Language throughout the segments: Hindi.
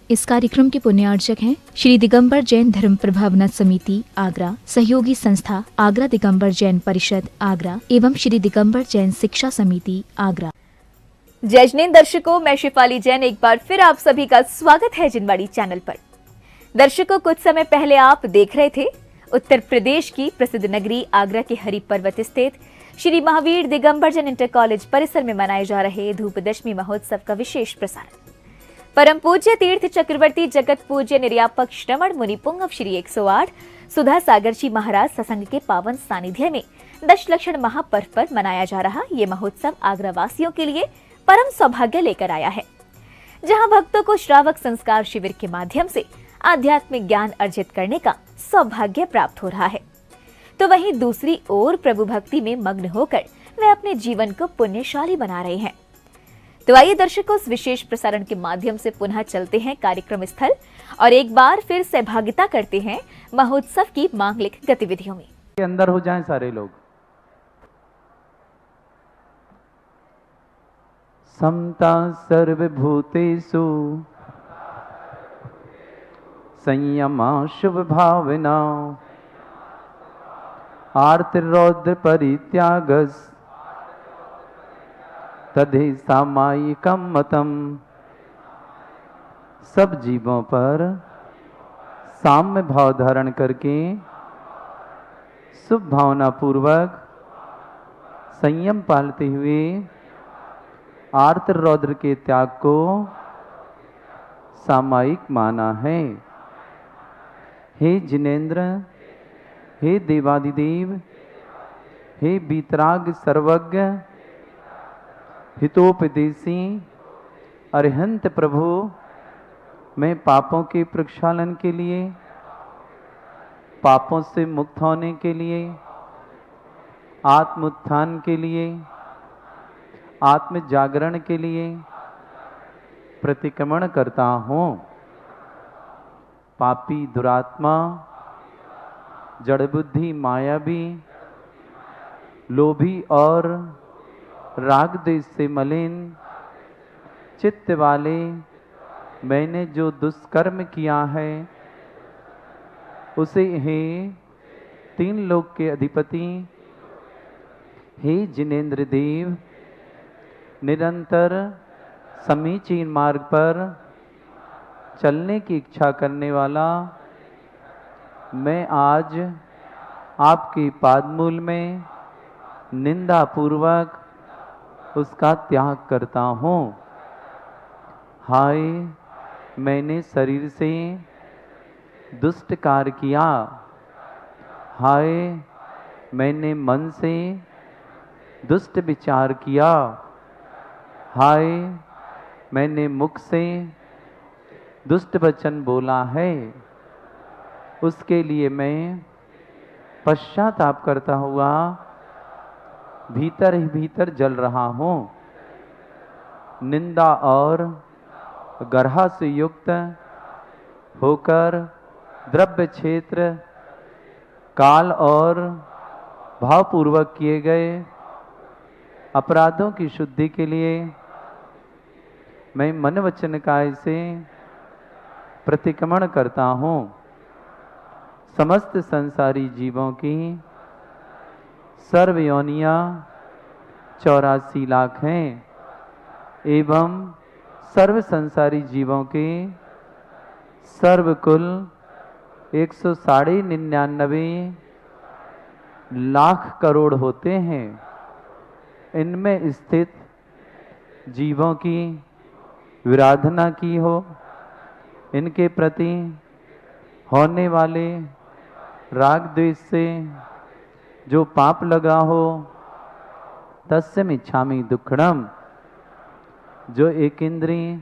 इस कार्यक्रम के पुण्यार्चक हैं श्री दिगंबर जैन धर्म प्रभावना समिति आगरा, सहयोगी संस्था आगरा दिगंबर जैन परिषद आगरा एवं श्री दिगंबर जैन शिक्षा समिति आगरा। जय जिनेंद्र दर्शकों, मैं शिफाली जैन एक बार फिर आप सभी का स्वागत है जिनवाड़ी चैनल पर। दर्शकों, कुछ समय पहले आप देख रहे थे उत्तर प्रदेश की प्रसिद्ध नगरी आगरा के हरि पर्वत स्थित श्री महावीर दिगंबर जैन इंटर कॉलेज परिसर में मनाए जा रहे धूप दशमी महोत्सव का विशेष प्रसारण। परम पूज्य तीर्थ चक्रवर्ती जगत पूज्य निर्यापक श्रवण मुनि पुंगव श्री 108 सुधा सागर जी महाराज सत्संग के पावन सानिध्य में दशलक्षण महापर्व पर मनाया जा रहा ये महोत्सव आगरा वासियों के लिए परम सौभाग्य लेकर आया है, जहां भक्तों को श्रावक संस्कार शिविर के माध्यम से आध्यात्मिक ज्ञान अर्जित करने का सौभाग्य प्राप्त हो रहा है, तो वहीं दूसरी ओर प्रभु भक्ति में मग्न होकर वे अपने जीवन को पुण्यशाली बना रहे हैं। तो आइए दर्शकों, इस विशेष प्रसारण के माध्यम से पुनः चलते हैं कार्यक्रम स्थल और एक बार फिर सहभागिता करते हैं महोत्सव की मांगलिक गतिविधियों में। अंदर हो जाएं सारे लोग। समता सर्वभूतेषु संयमा शुभ भावना आर्तिरौद्र परित्यागस तद्धि सामायिकम मतम। सब जीवों पर साम्य भाव धारण करके शुभ भावना पूर्वक संयम पालते हुए आर्त रौद्र के त्याग को सामायिक माना है। हे जिनेंद्र, हे देवादिदेव, हे बीतराग सर्वज्ञ हितोपदेशी अरिहंत प्रभु, मैं पापों के प्रक्षालन के लिए, पापों से मुक्त होने के लिए, आत्मोत्थान के लिए, आत्म जागरण के लिए प्रतिक्रमण करता हूँ। पापी दुरात्मा, जड़ बुद्धि मायावी, लोभी और राग द्वेष से मलिन चित्त वाले मैंने जो दुष्कर्म किया है, उसे हे तीन लोक के अधिपति, हे जिनेंद्र देव, निरंतर समीचीन मार्ग पर चलने की इच्छा करने वाला मैं आज आपके पादमूल में निंदा पूर्वक उसका त्याग करता हूँ। हाय, मैंने शरीर से दुष्ट कार्य किया। हाय, मैंने मन से दुष्ट विचार किया। हाय, मैंने मुख से दुष्ट वचन बोला है। उसके लिए मैं पश्चाताप करता हुआ भीतर ही भीतर जल रहा हूँ। निंदा और गर्हा से युक्त होकर द्रव्य क्षेत्र, काल और भावपूर्वक किए गए अपराधों की शुद्धि के लिए मैं मन वचन काय से प्रतिक्रमण करता हूँ। समस्त संसारी जीवों की सर्व योनियाँ 84 लाख हैं एवं सर्व संसारी जीवों के सर्व कुल 199 लाख करोड़ होते हैं। इनमें स्थित जीवों की विराधना की हो, इनके प्रति होने वाले राग द्वेष से जो पाप लगा हो, तस्य मिच्छामि दुक्खड़म। जो एक इंद्रिय,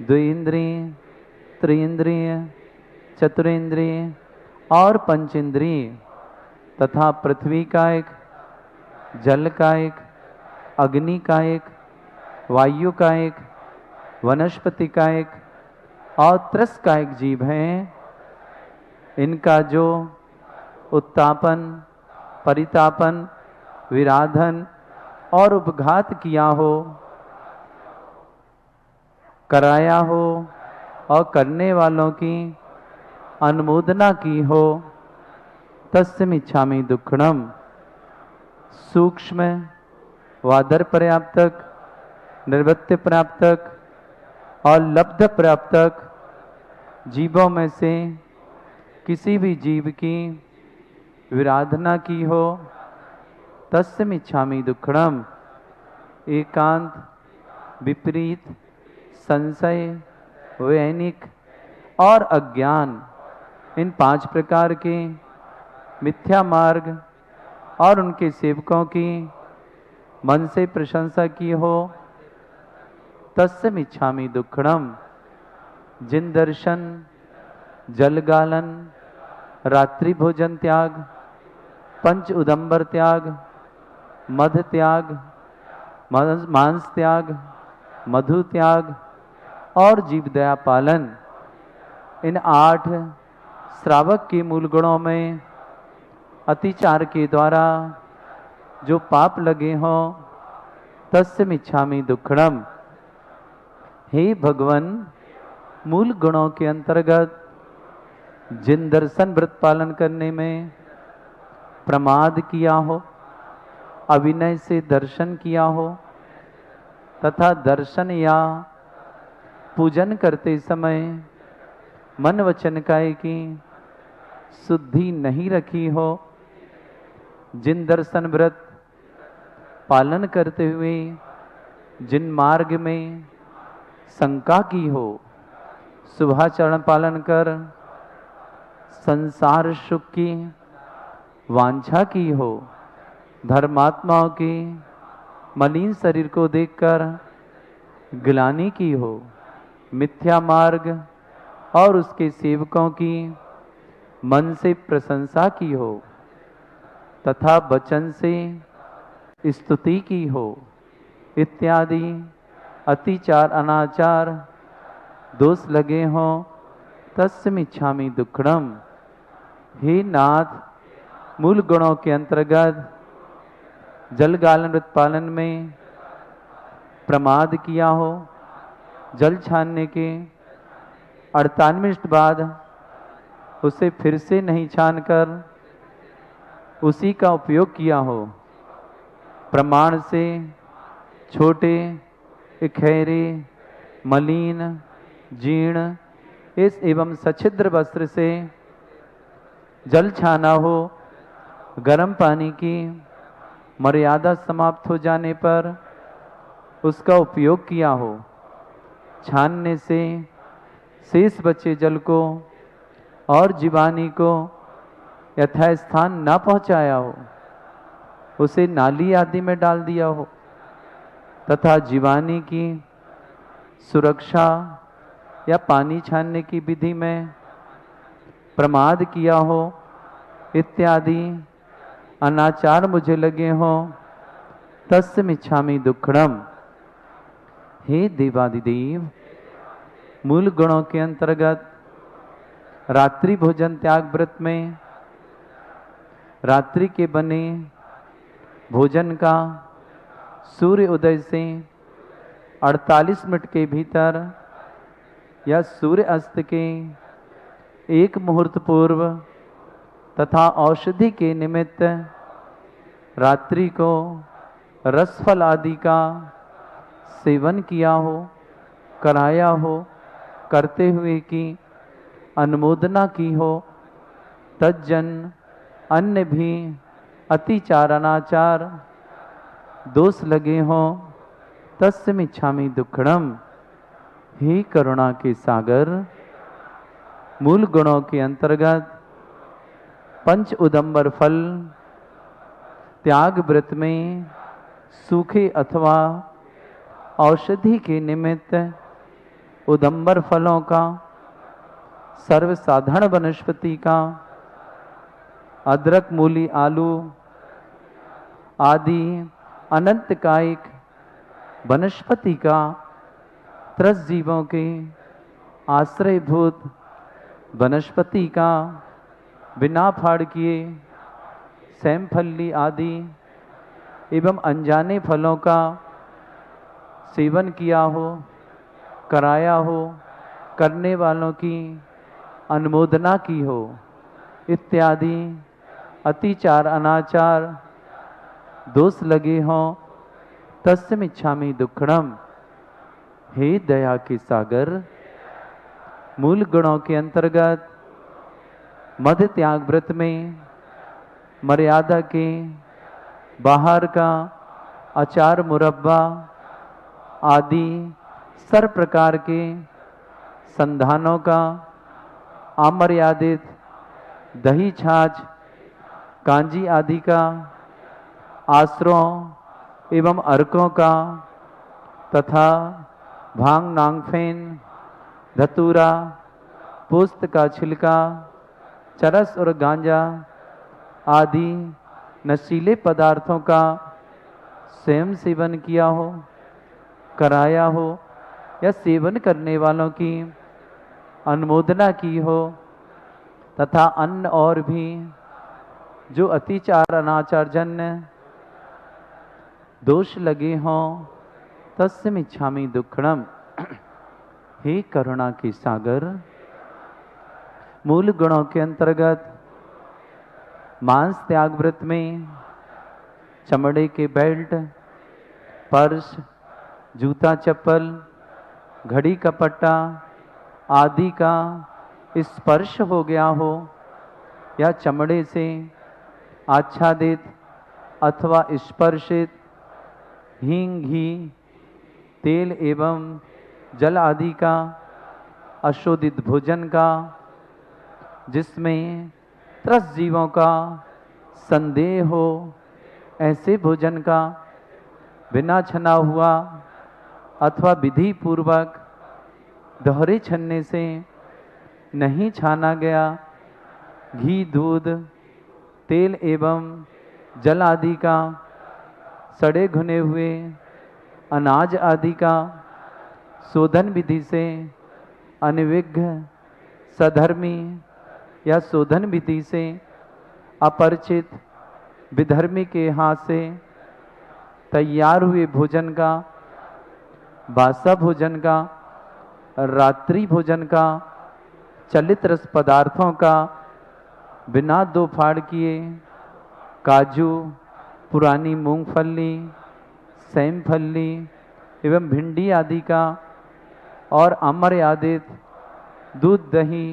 द्विइंद्रिय, त्रिइंद्रिय, चतुरेंद्रिय और पंचेंद्रिय तथा पृथ्वी का एक, जल का एक, अग्नि का एक, वायु का एक, वनस्पति का एक और त्रस का एक जीव है, इनका जो उत्तापन, परितापन, विराधन और उपघात किया हो, कराया हो और करने वालों की अनुमोदना की हो, तस्मिच्छामि दुक्खड़म। सूक्ष्म वादर पर्याप्तक, निर्वृत्ति पर्याप्तक और लब्ध पर्याप्तक जीवों में से किसी भी जीव की विराधना की हो, तस्मिच्छामि दुक्खड़म। एकांत, विपरीत, संशय, वैनिक और अज्ञान, इन 5 प्रकार के मिथ्या मार्ग और उनके सेवकों की मन से प्रशंसा की हो, तस्मिच्छामि दुक्खड़म। जिन दर्शन, जलगालन, रात्रि भोजन त्याग, पंच उदंबर त्याग, मध त्याग, मांस त्याग, मधु त्याग और जीव दया पालन, इन 8 श्रावक के मूल गुणों में अतिचार के द्वारा जो पाप लगे हों, तस्मिच्छामि दुक्खड़म। हे भगवान, मूल गुणों के अंतर्गत जिन दर्शन व्रत पालन करने में प्रमाद किया हो, अविनय से दर्शन किया हो तथा दर्शन या पूजन करते समय मन वचन काया की शुद्धि नहीं रखी हो, जिन दर्शन व्रत पालन करते हुए जिन मार्ग में शंका की हो, शुभाचरण पालन कर संसार सुख की वांछा की हो, धर्मात्माओं के मलिन शरीर को देखकर ग्लानि की हो, मिथ्या मार्ग और उसके सेवकों की मन से प्रशंसा की हो तथा वचन से स्तुति की हो, इत्यादि अतिचार अनाचार दोष लगे हों, तस्मिच्छामि दुक्खड़म। हे नाथ, मूल गुणों के अंतर्गत जल गालन व्रत पालन में प्रमाद किया हो, जल छानने के 48 मिनट बाद उसे फिर से नहीं छानकर उसी का उपयोग किया हो, प्रमाण से छोटे, इखेरे, मलिन, जीर्ण इस एवं सछिद्र वस्त्र से जल छाना हो, गर्म पानी की मर्यादा समाप्त हो जाने पर उसका उपयोग किया हो, छानने से शेष बचे जल को और जीवानी को यथास्थान न पहुंचाया हो, उसे नाली आदि में डाल दिया हो तथा जीवानी की सुरक्षा या पानी छानने की विधि में प्रमाद किया हो, इत्यादि अनाचार मुझे लगे हो, तस्मिच्छामि दुक्खड़म। हे देवादिदेव, मूल गुणों के अंतर्गत रात्रि भोजन त्याग व्रत में रात्रि के बने भोजन का सूर्य उदय से 48 मिनट के भीतर या सूर्य अस्त के 1 मुहूर्त पूर्व तथा औषधि के निमित्त रात्रि को रसफल आदि का सेवन किया हो, कराया हो, करते हुए की अनुमोदना की हो, तज्जन अन्य भी अतिचार अनाचार दोष लगे हों, तस्मिच्छामि दुक्खड़म। हे करुणा के सागर, मूल गुणों के अंतर्गत पंच उदंबर फल त्याग व्रत में सूखे अथवा औषधि के निमित्त उदंबर फलों का, सर्वसाधारण वनस्पति का, अदरक, मूली, आलू आदि अनंत कायिक वनस्पति का, त्रस जीवों के आश्रयभूत वनस्पति का, बिना फाड़ किए सैमफल्ली आदि एवं अनजाने फलों का सेवन किया हो, कराया हो, करने वालों की अनुमोदना की हो इत्यादि अतिचार अनाचार दोष लगे हों तस्मिच्छामि दुक्खड़म। हे दया के सागर, मूल गुणों के अंतर्गत मध्य त्याग व्रत में मर्यादा के बाहर का अचार मुरब्बा आदि सर्व प्रकार के संधानों का अमर्यादित दही छाछ कांजी आदि का आश्रों एवं अर्कों का तथा भांग नांगफेन धतूरा पुस्त का छिलका चरस और गांजा आदि नशीले पदार्थों का स्वयं सेवन किया हो कराया हो या सेवन करने वालों की अनुमोदना की हो तथा अन्य और भी जो अतिचार अनाचार जन्य दोष लगे हों तस्मिच्छामि दुक्खड़म। हे करुणा के सागर, मूल गुणों के अंतर्गत मांस त्याग व्रत में चमड़े के बेल्ट पर्स जूता चप्पल घड़ी का पट्टा आदि का स्पर्श हो गया हो या चमड़े से आच्छादित अथवा स्पर्शित हींग घी तेल एवं जल आदि का अशोधित भोजन का जिसमें त्रस्त जीवों का संदेह हो ऐसे भोजन का बिना छना हुआ अथवा विधि पूर्वक दोहरे छन्ने से नहीं छाना गया घी दूध तेल एवं जल आदि का सड़े घुने हुए अनाज आदि का शोधन विधि से अनविघ्न सधर्मी या शोधन विधि से अपरिचित विधर्मी के हाथ से तैयार हुए भोजन का बासा भोजन का रात्रि भोजन का चलित रस पदार्थों का बिना दो फाड़ किए काजू पुरानी मूंगफली सेमफली एवं भिंडी आदि का और अमर्यादित दूध दही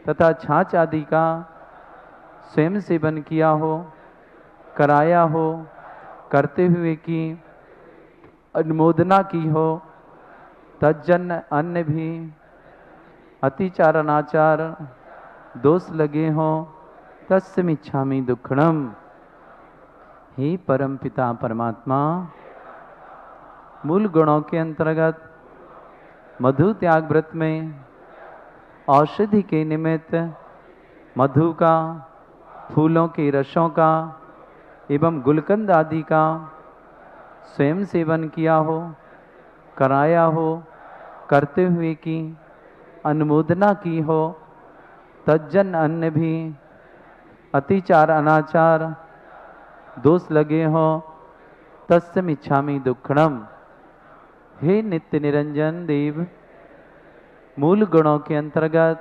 तथा छाछ आदि का स्वयं सेवन किया हो कराया हो करते हुए की अनुमोदना की हो तज्जन्य अन्य भी अतिचार अनाचार दोष लगे हों तस्मिच्छामि दुक्खड़म। हे परम पिता परमात्मा, मूल गुणों के अंतर्गत मधु त्याग व्रत में औषधि के निमित्त मधु का फूलों के रसों का एवं गुलकंद आदि का स्वयं सेवन किया हो कराया हो करते हुए की अनुमोदना की हो तज्जन अन्य भी अतिचार अनाचार दोष लगे हो तस्मिच्छामि दुक्खड़म। हे नित्य निरंजन देव, मूल गुणों के अंतर्गत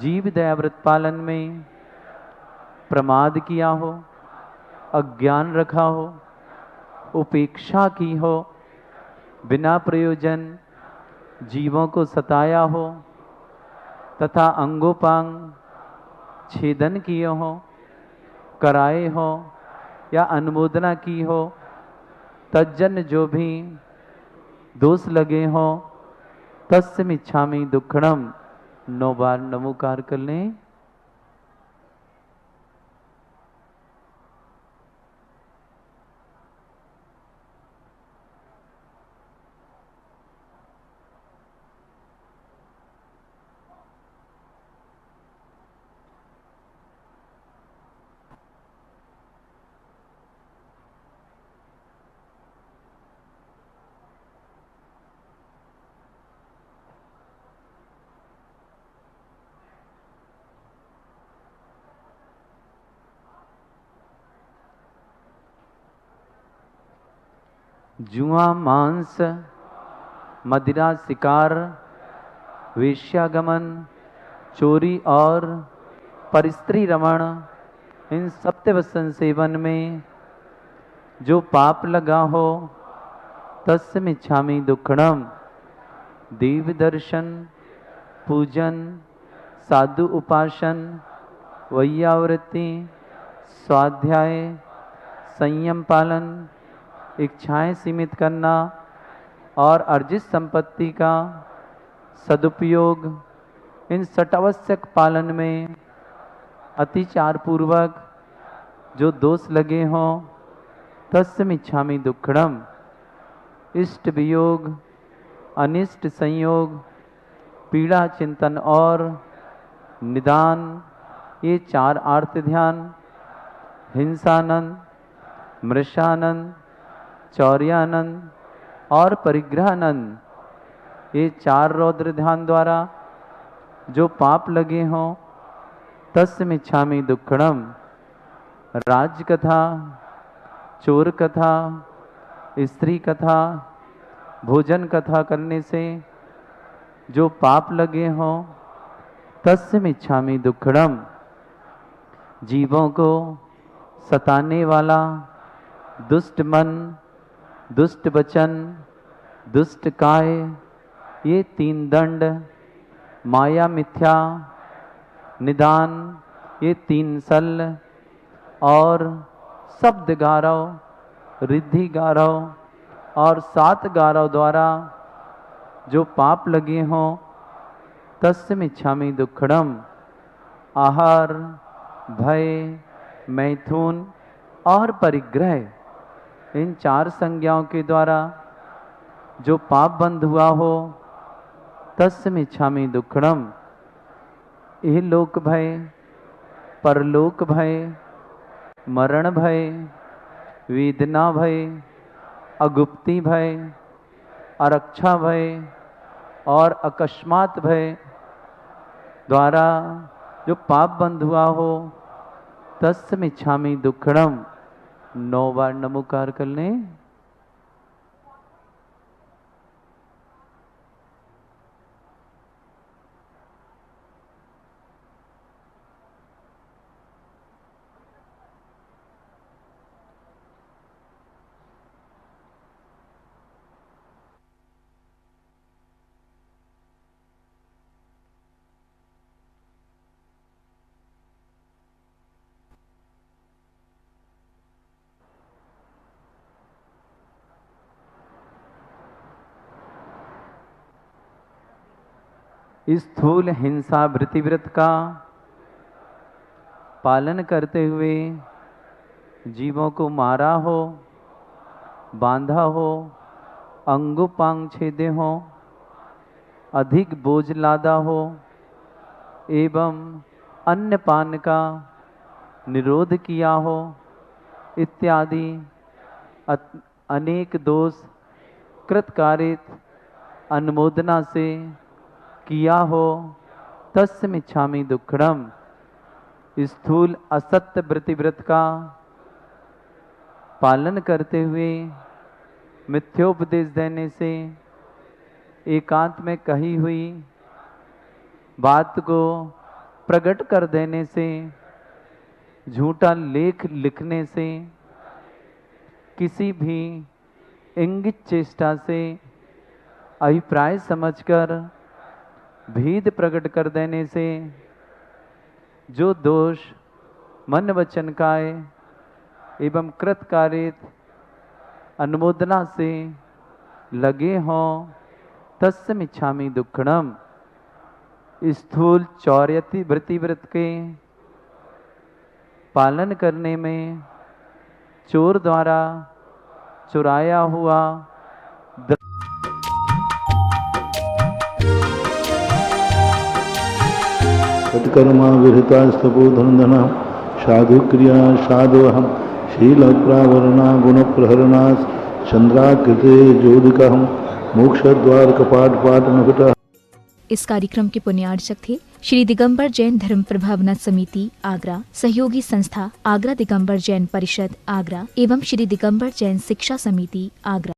जीव दयाव्रत पालन में प्रमाद किया हो अज्ञान रखा हो उपेक्षा की हो बिना प्रयोजन जीवों को सताया हो तथा अंगोपांग छेदन किए हो कराए हो या अनुमोदना की हो तज्जन जो भी दोष लगे हो तस्मिच्छामि दुक्खड़म। 9 बार नमोकार कर लें। जुआ मांस मदिरा शिकार वेश्यागमन, चोरी और परस्त्री रमण, इन सप्तवसन सेवन में जो पाप लगा हो तस्मिच्छामि दुक्खड़म। देव दर्शन, पूजन, साधु उपासन, वैयावृत्ति, स्वाध्याय, संयम पालन, इच्छाएं सीमित करना और अर्जित संपत्ति का सदुपयोग, इन सटावश्यक पालन में अतिचार पूर्वक जो दोष लगे हों तस्मिच्छामि दुक्खड़म। इष्ट वियोग, अनिष्ट संयोग, पीड़ा चिंतन और निदान, ये चार आर्त ध्यान, हिंसानंद, मृषानंद, चौर्यानंद और परिग्रहानंद, ये चार रौद्र ध्यान द्वारा जो पाप लगे हों तस्मिच्छामि दुक्खड़म। राज कथा, चोर कथा, स्त्री कथा, भोजन कथा करने से जो पाप लगे हों तस्मिच्छामि दुक्खड़म। जीवों को सताने वाला दुष्ट मन, दुष्ट वचन, दुष्ट काय, ये तीन दंड, माया मिथ्या, निदान, ये तीन सल और शब्द गारव, रिद्धि गारव और 7 गारव द्वारा जो पाप लगे हों तस्मिच्छामि दुक्खड़म। आहार, भय, मैथुन और परिग्रह, इन 4 संज्ञाओं के द्वारा जो पाप बंध हुआ हो तस्मिच्छामि दुक्खड़म। यह लोक भय, परलोक भय, मरण भय, वेदना भय, अगुप्ती भय, अरक्षा भय और अकस्मात भय द्वारा जो पाप बंध हुआ हो तस्मिच्छामि दुक्खड़म। 9 बार नमोकार कर लें। स्थूल हिंसा वृत्तिव्रत का पालन करते हुए जीवों को मारा हो, बांधा हो, अंगोपांग छेदे हो, अधिक बोझ लादा हो एवं अन्न पान का निरोध किया हो इत्यादि अनेक दोष कृतकारित अनुमोदना से किया हो तस्मिच्छामि दुक्खड़म। स्थूल असत्य वृत्तिव्रत का पालन करते हुए मिथ्योपदेश देने से, एकांत में कही हुई बात को प्रकट कर देने से, झूठा लेख लिखने से, किसी भी इंगित चेष्टा से अभिप्राय समझकर भेद प्रकट कर देने से जो दोष मन वचन काय एवं कृतकारित अनुमोदना से लगे हों तस्मिच्छामि दुक्खड़म। स्थूल चौर्यति वृत्तिव्रत के पालन करने में चोर द्वारा चुराया हुआ सत्कर्मा विहिता स्तपोधनधना साधु क्रिया साधुअहम शील प्रावरणा गुण प्रहरणा चंद्राकृते ज्योतिकहम मोक्ष द्वार कपाट पाट नकुट। इस कार्यक्रम के पुण्यार्चक थे श्री दिगंबर जैन धर्म प्रभावना समिति आगरा, सहयोगी संस्था आगरा दिगंबर जैन परिषद आगरा एवं श्री दिगंबर जैन शिक्षा समिति आगरा।